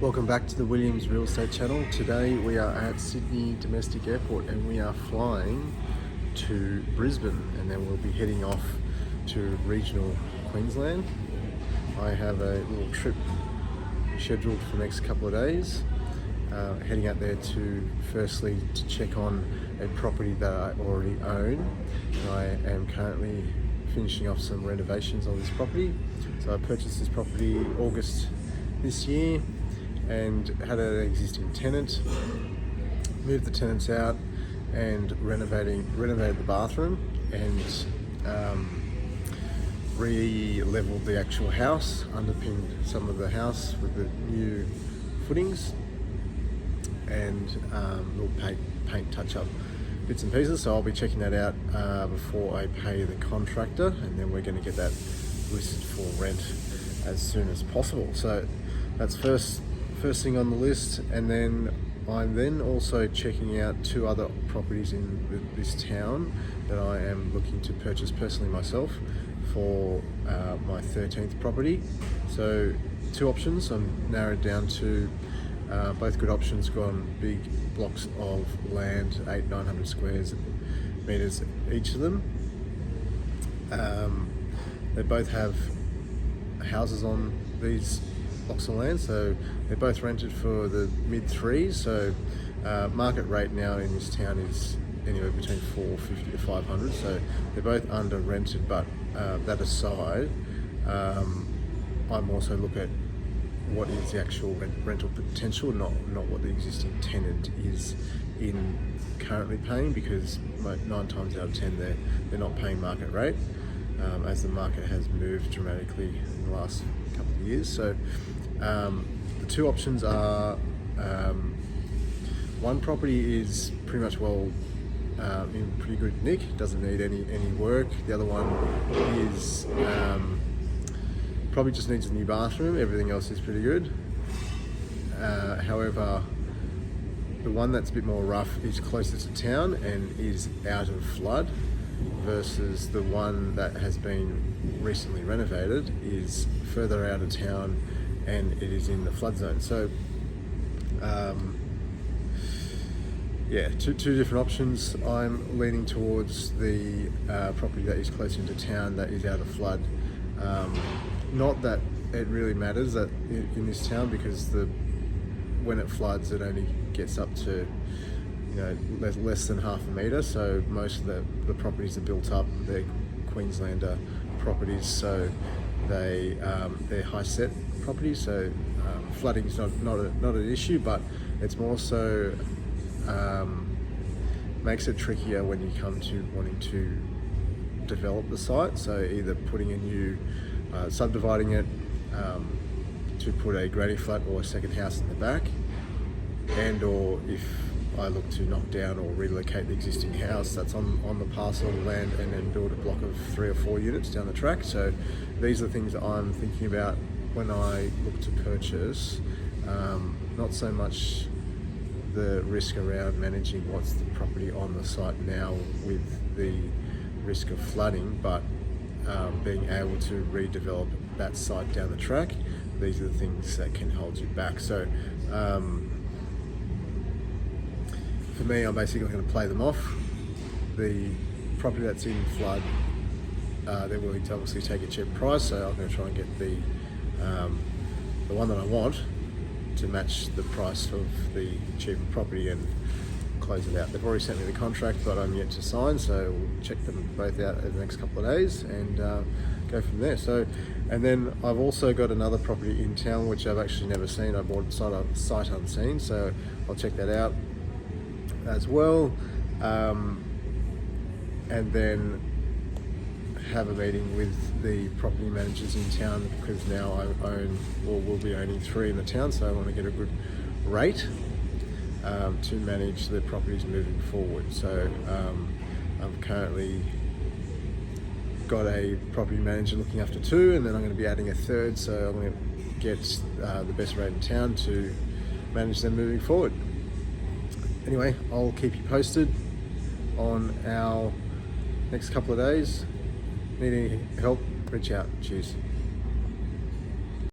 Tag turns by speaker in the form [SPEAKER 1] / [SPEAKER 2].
[SPEAKER 1] Welcome back to the Williams Real Estate Channel. Today we are at Sydney Domestic Airport and we are flying to Brisbane and then we'll be heading off to regional Queensland. I have a little trip scheduled for the next couple of days, heading out there to firstly to check on a property that I already own. I am currently finishing off some renovations on this property. So I purchased this property August this year and had an existing tenant, moved the tenants out and renovated the bathroom and re-leveled the actual house, underpinned some of the house with the new footings and little paint touch-up bits and pieces. So I'll be checking that out before I pay the contractor, and then we're going to get that listed for rent as soon as possible. So that's first thing on the list, and then I'm then also checking out two other properties in this town that I am looking to purchase personally myself for my 13th property. So two options I'm narrowed down to, both good options, gone big blocks of land, 800-900 square meters each of them. They both have houses on these blocks of land, so they're both rented for the mid threes. So market rate now in this town is anywhere between 450 to 500. So they're both under rented, but that aside, I'm also looking at what is the actual rental potential, not what the existing tenant is currently paying, because 9 times out of 10 they're not paying market rate, as the market has moved dramatically in the last couple of years. So the two options are, one property is pretty much in pretty good nick, doesn't need any work. The other one is probably just needs a new bathroom. Everything else is pretty good. However, the one that's a bit more rough is closer to town and is out of flood, versus the one that has been recently renovated is further out of town and it is in the flood zone. So two different options. I'm leaning towards the property that is closer to town that is out of flood. Not that it really matters that in this town, because when it floods it only gets up to less than half a metre. So most of the properties are built up. They're Queenslander properties, so they're high set properties. So flooding is not an issue, but it's more so makes it trickier when you come to wanting to develop the site. So either putting a new subdividing it to put a granny flat or a second house in the back, and or if I look to knock down or relocate the existing house that's on the parcel of land and then build a block of 3 or 4 units down the track. So these are the things that I'm thinking about when I look to purchase. Not so much the risk around managing what's the property on the site now with the risk of flooding, but being able to redevelop that site down the track. These are the things that can hold you back. So for me, I'm basically going to play them off. The property that's in flood, they're willing to obviously take a cheap price, so I'm going to try and get the one that I want to match the price of the cheaper property and close it out. They've already sent me the contract, but I'm yet to sign, so we'll check them both out over the next couple of days and go from there. So, and then I've also got another property in town which I've actually never seen. I bought sight unseen, so I'll check that out as well, and then have a meeting with the property managers in town, because now I own, or will be owning 3 in the town, so I want to get a good rate to manage the properties moving forward. So I've currently got a property manager looking after 2, and then I'm going to be adding a 3rd, so I'm going to get the best rate in town to manage them moving forward. Anyway, I'll keep you posted on our next couple of days. Need any help, reach out. Cheers.